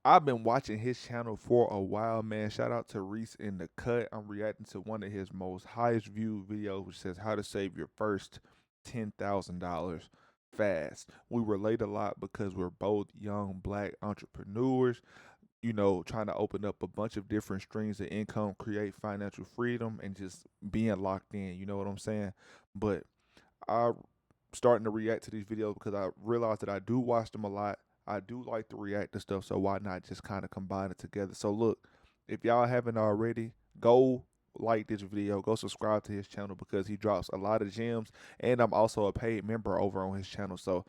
I've been watching his channel for a while, man. Shout out to Reese in the cut. I'm reacting to one of his most highest viewed videos, which says how to save your first $10,000 fast. We relate a lot because we're both young black entrepreneurs, trying to open up a bunch of different streams of income, create financial freedom, and just being locked in. You know what I'm saying? But I'm starting to react to these videos because I realize that I do watch them a lot. I do like to react to stuff, so why not just kind of combine it together? So look, if y'all haven't already, go like this video, go subscribe to his channel because he drops a lot of gems, and I'm also a paid member over on his channel. So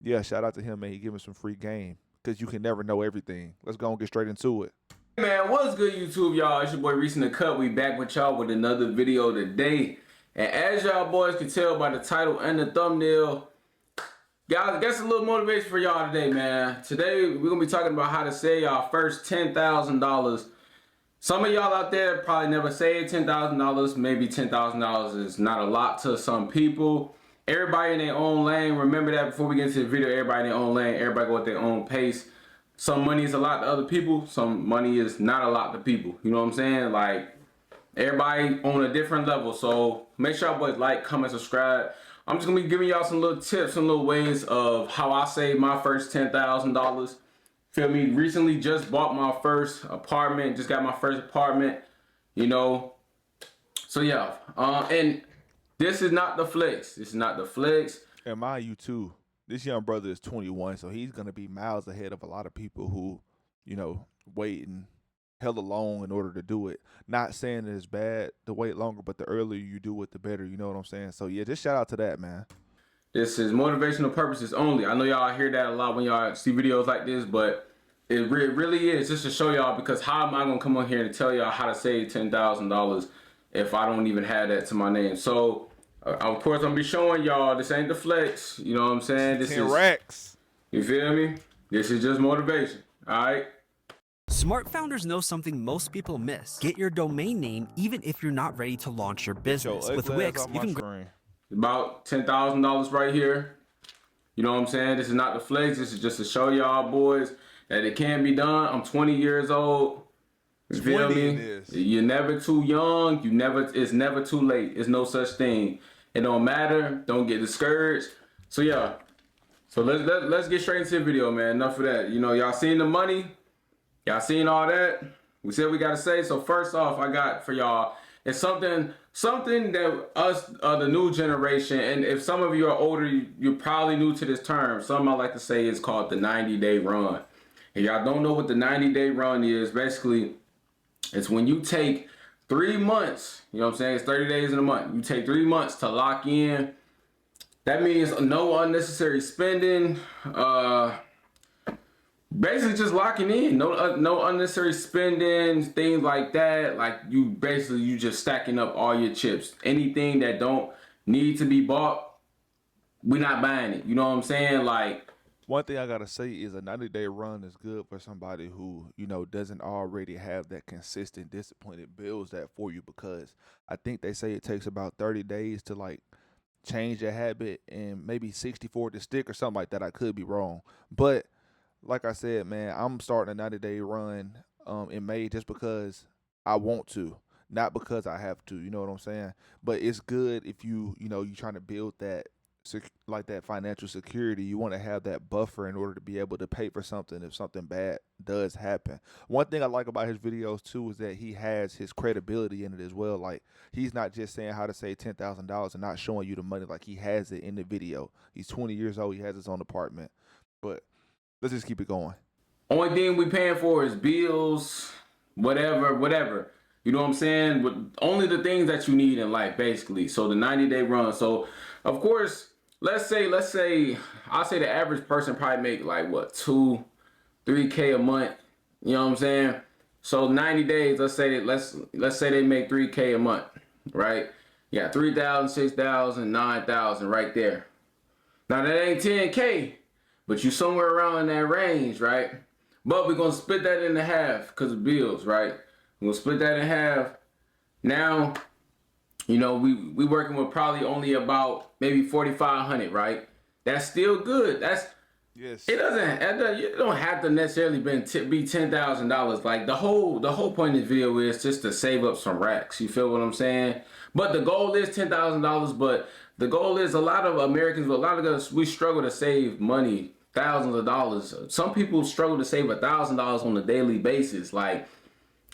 yeah, shout out to him, man. He giving some free game because you can never know everything. Let's go and get straight into it. Man, what's good, YouTube, y'all? It's your boy Reese in the cut. We back with y'all with another video today. And as y'all boys can tell by the title and the thumbnail, guys, got some little motivation for y'all today, man. Today, we're going to be talking about how to save y'all first $10,000. Some of y'all out there probably never saved $10,000. Maybe $10,000 is not a lot to some people. Everybody in their own lane. Remember that before we get into the video, everybody in their own lane. Everybody go at their own pace. Some money is a lot to other people. Some money is not a lot to people. You know what I'm saying? Like, everybody on a different level. So make sure y'all boys like, comment, subscribe. I'm just going to be giving y'all some little tips, some little ways of how I saved my first $10,000. Feel me? Recently just bought my first apartment. Just got my first apartment. You know. So yeah. And this is not the flex. This is not the flex. And mind you too, this young brother is 21, so he's gonna be miles ahead of a lot of people who, waiting hella long in order to do it. Not saying that it's bad to wait longer, but the earlier you do it, the better. You know what I'm saying? So yeah, just shout out to that, man. This is motivational purposes only. I know y'all hear that a lot when y'all see videos like this, but it really is just to show y'all, because how am I gonna come on here and tell y'all how to save $10,000 if I don't even have that to my name? So of course I'm gonna be showing y'all this ain't the flex. You know what I'm saying? This 10 is racks. You feel me? This is just motivation. All right. Smart founders know something most people miss. Get your domain name even if you're not ready to launch your business. With Wix, you can about $10,000 right here. You know what I'm saying? This is not the flex. This is just to show y'all boys that it can be done. I'm 20 years old. You feel me? You're never too young. It's never too late. It's no such thing. It don't matter. Don't get discouraged. So yeah. So let's get straight into the video, man. Enough of that. You know, y'all seen the money. Y'all seen all that. We said we gotta say. So first off, I got for y'all, it's something that us, the new generation, and if some of you are older, you're probably new to this term. Something I like to say is called the 90-day run. And y'all don't know what the 90-day run is. Basically, it's when you take 3 months. You know what I'm saying? It's 30 days in a month. You take 3 months to lock in. That means no unnecessary spending. Basically just locking in. No unnecessary spending, things like that. Like you just stacking up all your chips. Anything that don't need to be bought, we're not buying it. You know what I'm saying? Like, one thing I gotta say is a 90-day run is good for somebody who, doesn't already have that consistent discipline. It builds that for you, because I think they say it takes about 30 days to like change a habit and maybe 64 to stick or something like that. I could be wrong. But like I said, man, I'm starting a 90-day run in May just because I want to, not because I have to. You know what I'm saying? But it's good if you're trying to build that like that financial security. You want to have that buffer in order to be able to pay for something if something bad does happen. One thing I like about his videos too is that he has his credibility in it as well. Like, he's not just saying how to save $10,000 and not showing you the money. Like, he has it in the video. He's 20 years old. He has his own apartment. But let's just keep it going. Only thing we paying for is bills, whatever. You know what I'm saying? Only the things that you need in life, basically. So the 90-day run. So of course, let's say I'll say the average person probably make like what, 3K a month. You know what I'm saying? So 90 days, let's say they make 3K a month, right? Yeah, 3,000, 6,000, 9,000 right there. Now that ain't 10K, but you somewhere around in that range, right? But we're gonna split that into half because of bills, right? We're gonna split that in half. Now, we working with probably only about maybe 4,500, right? That's still good. Yes. You don't have to necessarily be $10,000. Like the whole point of the video is just to save up some racks. You feel what I'm saying? But the goal is $10,000. But the goal is a lot of Americans, a lot of us, we struggle to save money, thousands of dollars. Some people struggle to save $1,000 on a daily basis. Like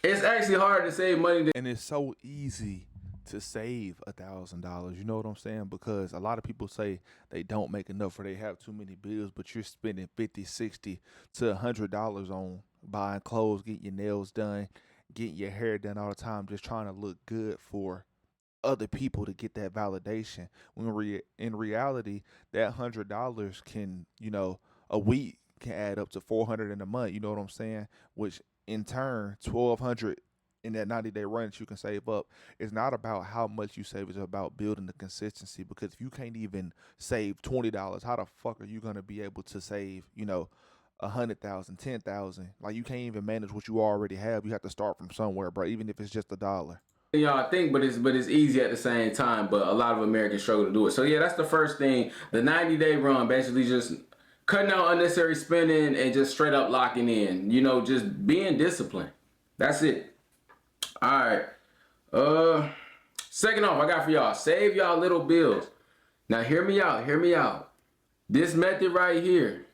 it's actually hard to save money. And it's so easy to save $1,000. You know what I'm saying? Because a lot of people say they don't make enough or they have too many bills, but you're spending 50, 60 to $100 on buying clothes, getting your nails done, getting your hair done all the time, just trying to look good for other people to get that validation. When in reality, that $100 can, a week can add up to 400 in a month. You know what I'm saying? Which in turn, 1,200 in that 90-day run that you can save up. It's not about how much you save, it's about building the consistency. Because if you can't even save $20, how the fuck are you gonna be able to save, 100,000, 10,000? Like you can't even manage what you already have. You have to start from somewhere, bro. Even if it's just $1. Y'all think, but it's easy at the same time. But a lot of Americans struggle to do it. So yeah, that's the first thing. The 90-day run, basically just cutting out unnecessary spending and just straight up locking in. Just being disciplined. That's it. All right. Second off, I got for y'all, save y'all little bills. Now hear me out. This method right here,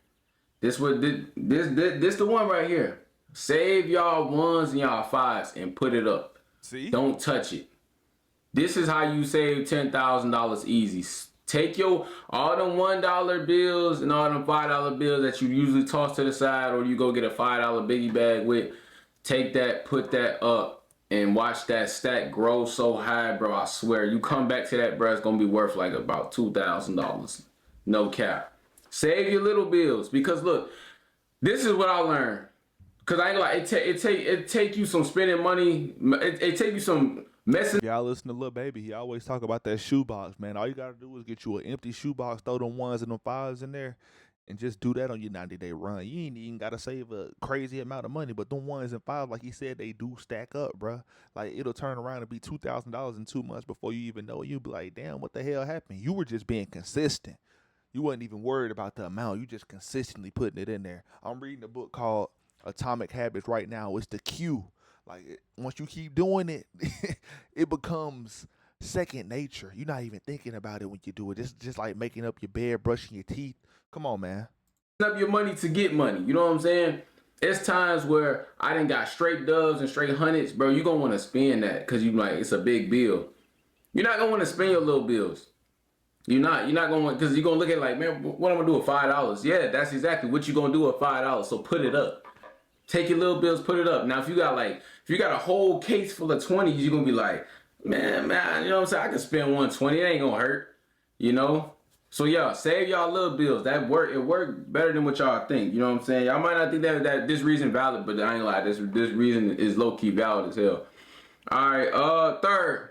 this the one right here. Save y'all ones and y'all fives and put it up. See? Don't touch it. This is how you save $10,000 easy. Take all them $1 bills and all them $5 bills that you usually toss to the side, or you go get a $5 biggie bag with. Take that, put that up, and watch that stack grow so high, bro. I swear, you come back to that, bro, it's gonna be worth like about $2,000. No cap. Save your little bills, because look, this is what I learned. Cause I ain't gonna lie, it take you some spending money. It take you some messing. Y'all listen to Lil Baby. He always talk about that shoebox, man. All you gotta do is get you an empty shoebox, throw them ones and them fives in there, and just do that on your 90-day run. You ain't even gotta save a crazy amount of money, but them ones and fives, like he said, they do stack up, bruh. Like it'll turn around and be $2,000 in 2 months before you even know it. You'll be like, damn, what the hell happened? You were just being consistent. You wasn't even worried about the amount. You just consistently putting it in there. I'm reading a book called Atomic Habits right now. It's the Q. Like once you keep doing it, it becomes second nature. You're not even thinking about it when you do it. It's just like making up your bed, brushing your teeth. Come on, man. Up your money to get money. You know what I'm saying? It's times where I done got straight dubs and straight hundreds, bro. You gonna want to spend that because you like it's a big bill. You're not gonna want to spend your little bills. You're not gonna want, because you're gonna look at it like, man, what am I gonna do with $5? Yeah, that's exactly what you're gonna do with $5. So put it up. Take your little bills, put it up. Now if you got a whole case full of 20s, you're gonna be like, man, you know what I'm saying? I can spend 120, it ain't gonna hurt. So yeah, save y'all little bills. It worked better than what y'all think. You know what I'm saying? Y'all might not think that this reason valid, but I ain't gonna lie, this reason is low-key valid as hell. Alright, third.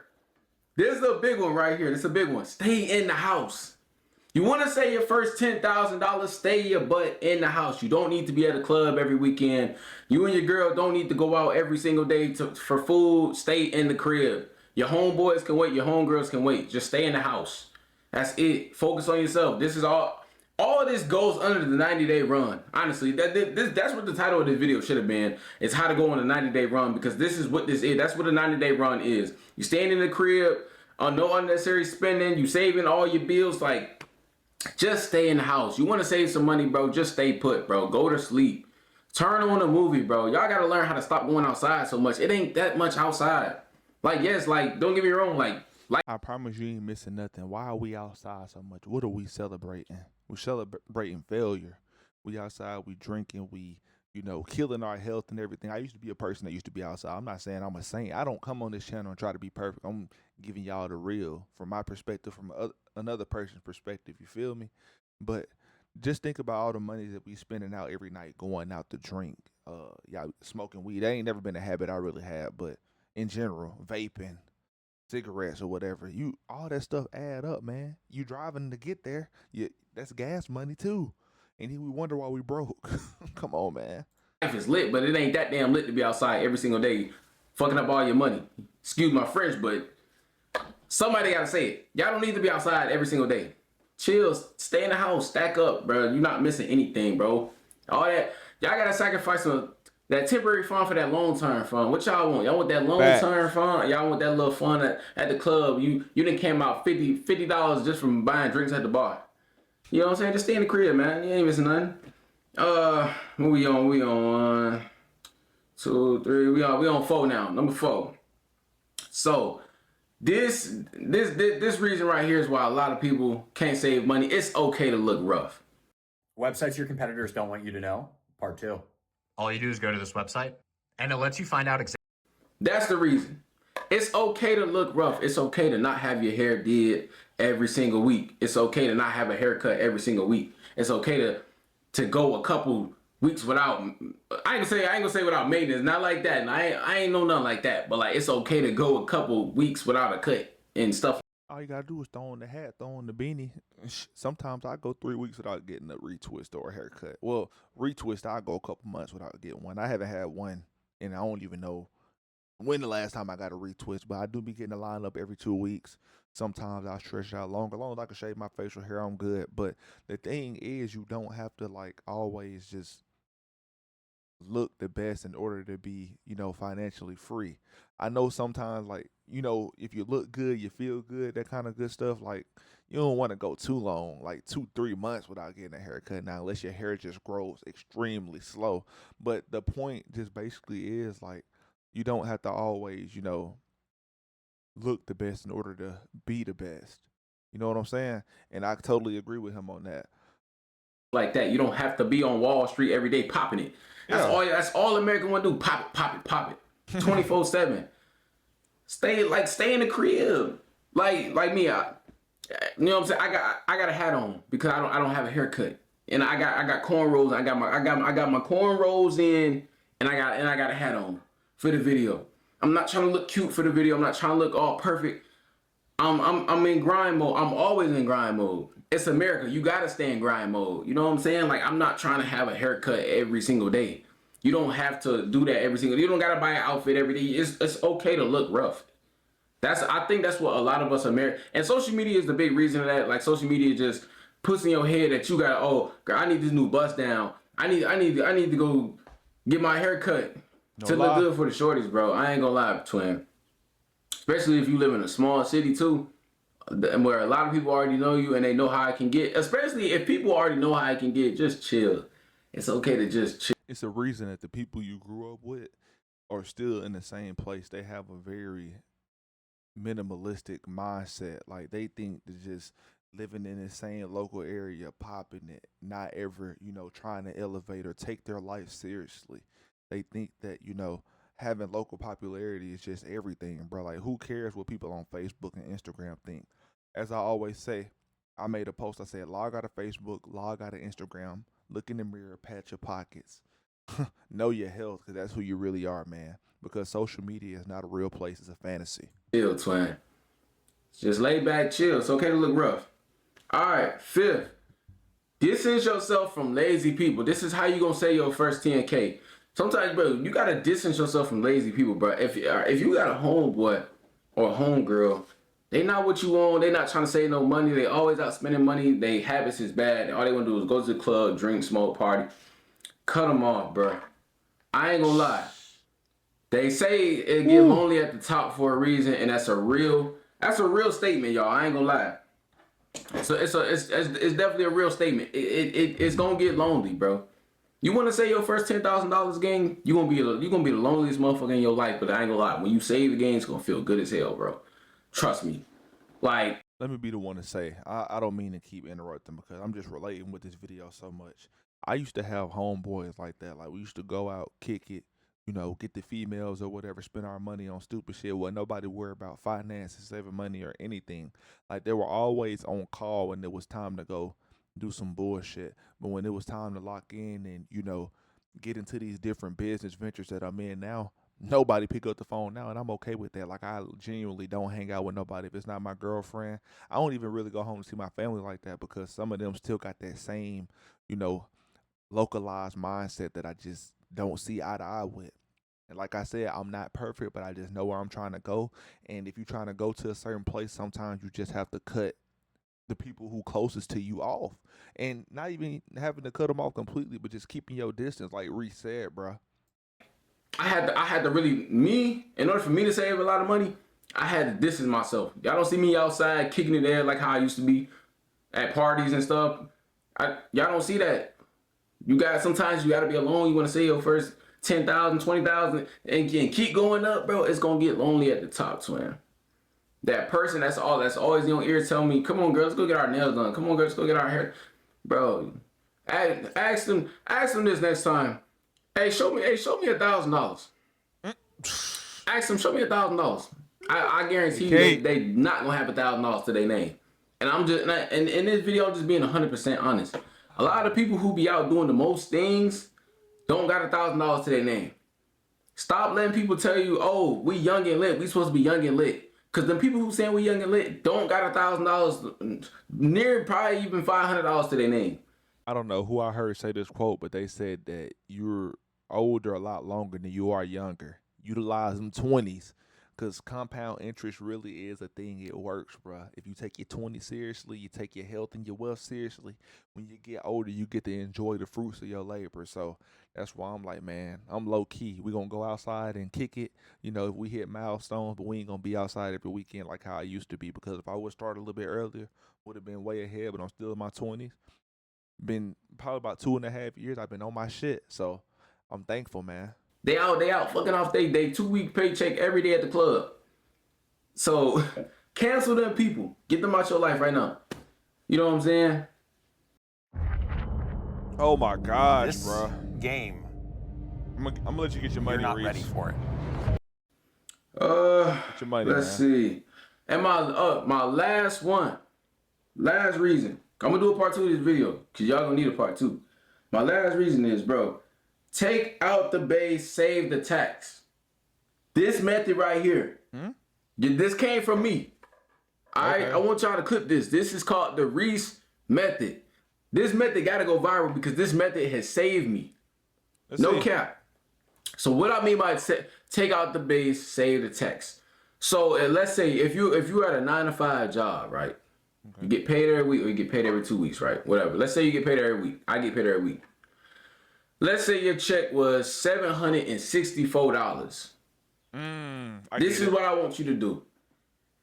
This is a big one right here. This is a big one. Stay in the house. You want to save your first $10,000, stay your butt in the house. You don't need to be at a club every weekend. You and your girl don't need to go out every single day for food. Stay in the crib. Your homeboys can wait. Your homegirls can wait. Just stay in the house. That's it. Focus on yourself. This is all of this goes under the 90-day run. Honestly, that's what the title of this video should have been. It's how to go on a 90-day run, because this is what this is. That's what a 90-day run is. You staying in the crib, no unnecessary spending. You saving all your bills. Like, just stay in the house. You want to save some money, bro? Just stay put, bro. Go to sleep. Turn on a movie, bro. Y'all got to learn how to stop going outside so much. It ain't that much outside. Like, yes, like, don't get me wrong. Like, I promise you ain't missing nothing. Why are we outside so much? What are we celebrating? We're celebrating failure. We outside, we drinking, we, killing our health and everything. I used to be a person that used to be outside. I'm not saying I'm a saint. I don't come on this channel and try to be perfect. I'm giving y'all the real from my perspective, from another person's perspective. You feel me? But just think about all the money that we spending out every night going out to drink. Y'all smoking weed. That ain't never been a habit I really had, but in general, vaping, cigarettes or whatever, all that stuff add up, man. You driving to get there, that's gas money too. And then we wonder why we broke. Come on, man. Life is lit, but it ain't that damn lit to be outside every single day, fucking up all your money. Excuse my French, but somebody gotta say it. Y'all don't need to be outside every single day. Chill, stay in the house, stack up, bro. You're not missing anything, bro. All that, y'all gotta sacrifice that temporary fun for that long term fun. What y'all want? Y'all want that long term Facts. fun? Y'all want that little fun at the club? You done came out $50 just from buying drinks at the bar. You know what I'm saying? Just stay in the crib, man. You ain't missing nothing. What we on? We on 1, 2, 3. We on 4 now. Number 4. So this reason right here is why a lot of people can't save money. It's okay to look rough. Websites your competitors don't want you to know. Part 2. All you do is go to this website, and it lets you find out exactly. That's the reason. It's okay to look rough. It's okay to not have your hair did every single week. It's okay to not have a haircut every single week. It's okay to go a couple weeks without. I ain't gonna say without maintenance. Not like that. And I ain't know nothing like that. But like, it's okay to go a couple weeks without a cut and stuff. All you gotta do is throw on the hat, throw on the beanie. Sometimes I go 3 weeks without getting a retwist or a haircut. Well, retwist, I go a couple months without getting one. I haven't had one, and I don't even know when the last time I got a retwist, but I do be getting a line up every 2 weeks. Sometimes I stretch out longer. As long as I can shave my facial hair, I'm good. But the thing is, you don't have to like always just look the best in order to be, financially free. I know sometimes, like, if you look good, you feel good, that kind of good stuff. Like, you don't want to go too long, like 2-3 months without getting a haircut now, unless your hair just grows extremely slow. But the point just basically is like, you don't have to always, look the best in order to be the best. You know what I'm saying? And I totally agree with him on that. Like that. You don't have to be on Wall Street every day popping it. That's all American want to do. Pop it, pop it, pop it. 24/7. Stay in the crib. Like me, you know what I'm saying? I got a hat on because I don't have a haircut. And I got cornrows. I got my cornrows in, and I got a hat on for the video. I'm not trying to look cute for the video. I'm not trying to look all perfect. I'm in grind mode. I'm always in grind mode. It's America. You gotta stay in grind mode. You know what I'm saying? Like, I'm not trying to have a haircut every single day. You don't have to do that every single day. You don't gotta buy an outfit every day. It's okay to look rough. I think that's what a lot of us American, and social media is the big reason of that. Like, social media just puts in your head that you got, oh, girl, I need this new bust down. I need to go get my hair cut to look good for the shorties, bro. I ain't gonna lie, twin. Especially if you live in a small city too, where a lot of people already know you and they know how I can get. Especially if people already know how I can get, just chill. It's okay to just chill. It's a reason that the people you grew up with are still in the same place. They have a very minimalistic mindset. Like, they think that just living in the same local area, popping it, not ever, trying to elevate or take their life seriously. They think that, having local popularity is just everything, bro. Like, who cares what people on Facebook and Instagram think? As I always say, I made a post. I said, log out of Facebook, log out of Instagram, look in the mirror, pat your pockets, know your health, because that's who you really are, man. Because social media is not a real place; it's a fantasy. Chill, twin. Just lay back, chill. It's okay to look rough. All right, 5th. Distance yourself from lazy people. This is how you gonna say your first 10K. Sometimes, bro, you gotta distance yourself from lazy people, bro. If you got a homeboy or a homegirl, they not what you want. They not trying to save no money. They always out spending money. They habits is bad. All they want to do is go to the club, drink, smoke, party. Cut them off, bro. I ain't gonna lie. They say it get lonely at the top for a reason, and that's a real statement, y'all. I ain't gonna lie. So it's definitely a real statement. It's gonna get lonely, bro. You want to say your first $10,000 game, you gonna be the loneliest motherfucker in your life. But I ain't gonna lie, when you save the game, it's gonna feel good as hell, bro. Trust me. Like, let me be the one to say, I don't mean to keep interrupting because I'm just relating with this video so much. I used to have homeboys like that. Like, we used to go out, kick it, get the females or whatever, spend our money on stupid shit. Well, nobody worry about finances, saving money, or anything. Like, they were always on call when it was time to go do some bullshit. But when it was time to lock in and, get into these different business ventures that I'm in now, nobody pick up the phone now, and I'm okay with that. Like, I genuinely don't hang out with nobody if it's not my girlfriend. I don't even really go home to see my family like that because some of them still got that same, localized mindset that I just don't see eye to eye with. And like I said, I'm not perfect, but I just know where I'm trying to go. And if you're trying to go to a certain place, sometimes you just have to cut the people who closest to you off, and not even having to cut them off completely, but just keeping your distance, like Reese said, bro. I had to really, me, in order for me to save a lot of money, I had to distance myself. Y'all don't see me outside kicking it there like how I used to be at parties and stuff. Y'all don't see that. Sometimes you gotta be alone. You wanna save your first 10,000, 20,000, and keep going up, bro. It's gonna get lonely at the top, twin. That person that's always in your ear telling me, come on, girl, let's go get our nails done. Come on, girl, let's go get our hair. Bro, ask them this next time. Hey, show me $1,000. Ask them, show me $1,000. I guarantee you they not gonna have $1,000 to their name. And in this video, I'm just being 100% honest. A lot of people who be out doing the most things don't got $1,000 to their name. Stop letting people tell you, oh, we young and lit. We supposed to be young and lit. Cause the people who saying we young and lit don't got $1,000, near probably even $500 to their name. I don't know who I heard say this quote, but they said that you're older a lot longer than you are younger. Utilize them 20s, because compound interest really is a thing. It works, bruh. If you take your 20s seriously, you take your health and your wealth seriously, when you get older, you get to enjoy the fruits of your labor. So that's why I'm like, man, I'm low key. We're going to go outside and kick it. You know, if we hit milestones, but we ain't going to be outside every weekend like how I used to be, because if I would start a little bit earlier, would have been way ahead, but I'm still in my 20s. Been probably about 2.5 years I've been on my shit. So I'm thankful, man. They out fucking off they 2-week paycheck every day at the club. So cancel them people. Get them out your life right now. You know what I'm saying? Oh my gosh, This bro. game, I'm gonna let you get your money. you're not Reese. ready for it. Get your money, Let's man. see. And my last reason. I'm gonna do a part 2 of this video because y'all gonna need a part 2. My last reason is, bro, take out the base, save the tax. This method right here. This came from me. Okay. I want y'all to clip this. This is called the Reese method. This method gotta go viral because this method has saved me. No cap. So what I mean by take out the base, save the tax. So let's say if you're at a 9-to-5 job, right? Okay. You get paid every week, or you get paid every 2 weeks, right? Whatever. Let's say you get paid every week. I get paid every week. Let's say your check was $764. This is what I want you to do.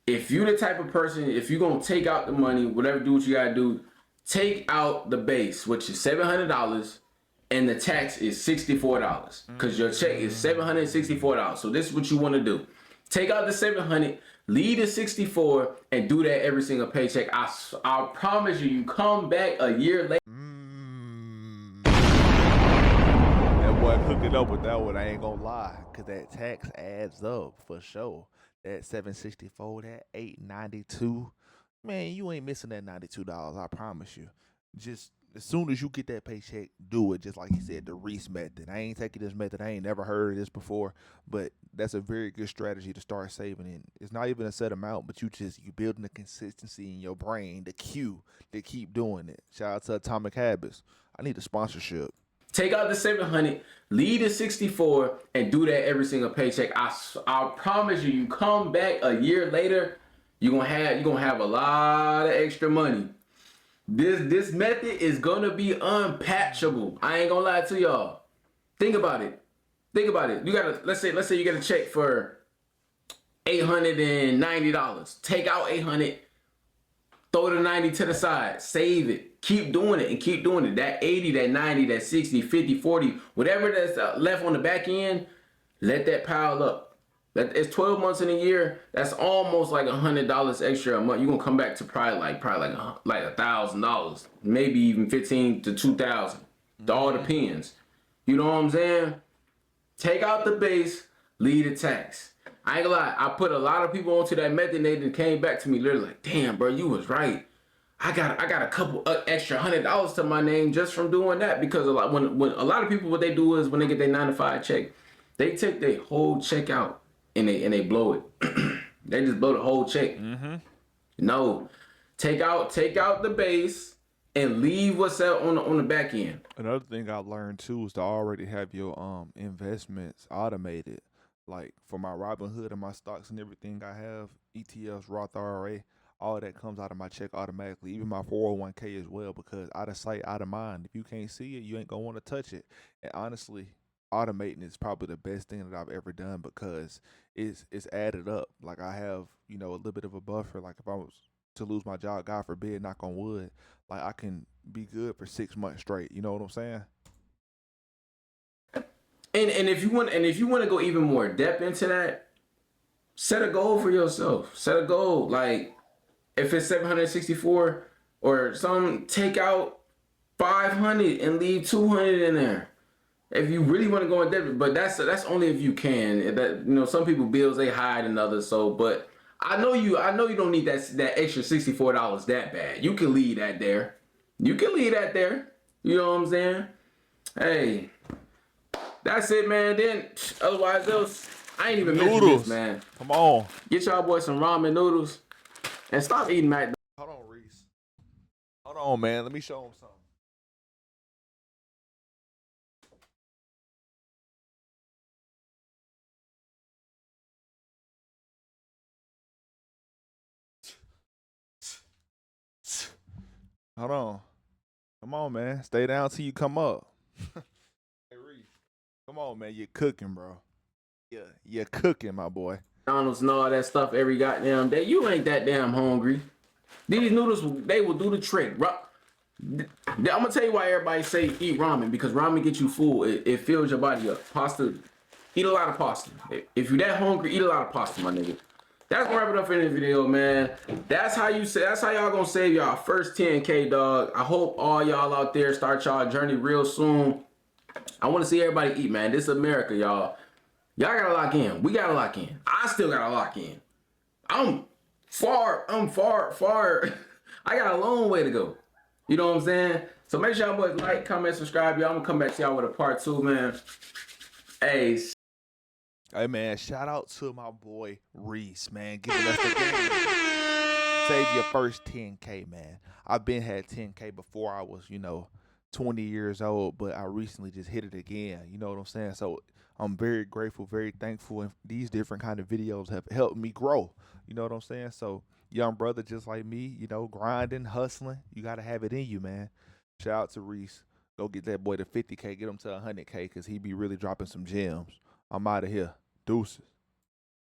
If you're the type of person, if you're gonna take out the money, whatever, do what you gotta do, take out the base, which is $700, and the tax is $64. Because your check is $764. So this is what you want to do. Take out the $700, leave the $64, and do that every single paycheck. I promise you come back a year later. That boy hooked it up with that one. I ain't gonna lie, cause that tax adds up for sure. That $764, that $892, man, you ain't missing that $92. I promise you. Just as soon as you get that paycheck, do it. Just like he said, the Reese method. I ain't taking this method. I ain't never heard of this before, but that's a very good strategy to start saving in. It's not even a set amount, but you building the consistency in your brain, the cue to keep doing it. Shout out to Atomic Habits. I need a sponsorship. Take out the $700, leave the $64, and do that every single paycheck. I promise you come back a year later, you're gonna have a lot of extra money. This method is gonna be unpatchable. I ain't gonna lie to y'all. Think about it. You gotta let's say you get a check for $890. Take out $800, throw the 90 to the side, save it. Keep doing it and keep doing it. That 80, that 90, that 60, 50, 40, whatever that's left on the back end, let that pile up. It's 12 months in a year. That's almost like $100 extra a month. You're gonna come back to probably like $1,000, maybe even 15 to 2,000. It all depends. You know what I'm saying? Take out the base, leave the tax. I ain't gonna lie. I put a lot of people onto that method, and they came back to me literally like, "Damn, bro, you was right. I got a couple extra $100 to my name just from doing that." Because when a lot of people, what they do is when they get their 9-to-5 check, they take their whole check out. And they blow it. They just blow the whole check. No, take out the base and leave what's out on the back end. Another thing I've learned too is to already have your investments automated. Like for my Robinhood and my stocks and everything, I have ETFs, Roth IRA. all that comes out of my check automatically, even my 401k as well, because out of sight, out of mind. If you can't see it, you ain't gonna want to touch it. And honestly, automating is probably the best thing that I've ever done because it's added up. Like I have, a little bit of a buffer. Like if I was to lose my job, God forbid, knock on wood, like I can be good for 6 months straight. You know what I'm saying? And if you want to go even more depth into that, set a goal for yourself. Set a goal. Like if it's 764 or some, take out 500 and leave 200 in there. If you really want to go in depth, but that's only if you can. That some people bills they hide and others. So, but I know you don't need that extra $64 that bad. You can leave that there. You can leave that there. You know what I'm saying? Hey, that's it, man. Then otherwise else, I ain't even mentioned this, man. Come on. Get y'all boys some ramen noodles and stop eating McDonald's. Hold on, Reese. Hold on, man. Let me show him something. Hold on. Come on, man. Stay down till you come up. Hey, Reese. Come on, man. You're cooking, bro. Yeah, you're cooking, my boy. McDonald's and all that stuff every goddamn day. You ain't that damn hungry. These noodles, they will do the trick. I'm gonna tell you why everybody say eat ramen, because ramen gets you full. It fills your body up. Pasta, eat a lot of pasta. If you're that hungry, eat a lot of pasta, my nigga. That's gonna wrap it up for this video, man. That's how y'all gonna save y'all first 10K, dog. I hope all y'all out there start y'all journey real soon. I want to see everybody eat, man. This is America, y'all. Y'all gotta lock in. We gotta lock in. I still gotta lock in. I'm far. I got a long way to go. You know what I'm saying? So make sure y'all boys like, comment, subscribe. Y'all, I'm gonna come back to y'all with a part 2, man. Hey, man, shout out to my boy Reese, man, giving us the game. Save your first 10K, man. I've been had 10K before I was, 20 years old, but I recently just hit it again. You know what I'm saying? So I'm very grateful, very thankful, and these different kind of videos have helped me grow. You know what I'm saying? So young brother just like me, grinding, hustling, you got to have it in you, man. Shout out to Reese. Go get that boy to 50K, get him to 100K, because he be really dropping some gems. I'm out of here. Deuces.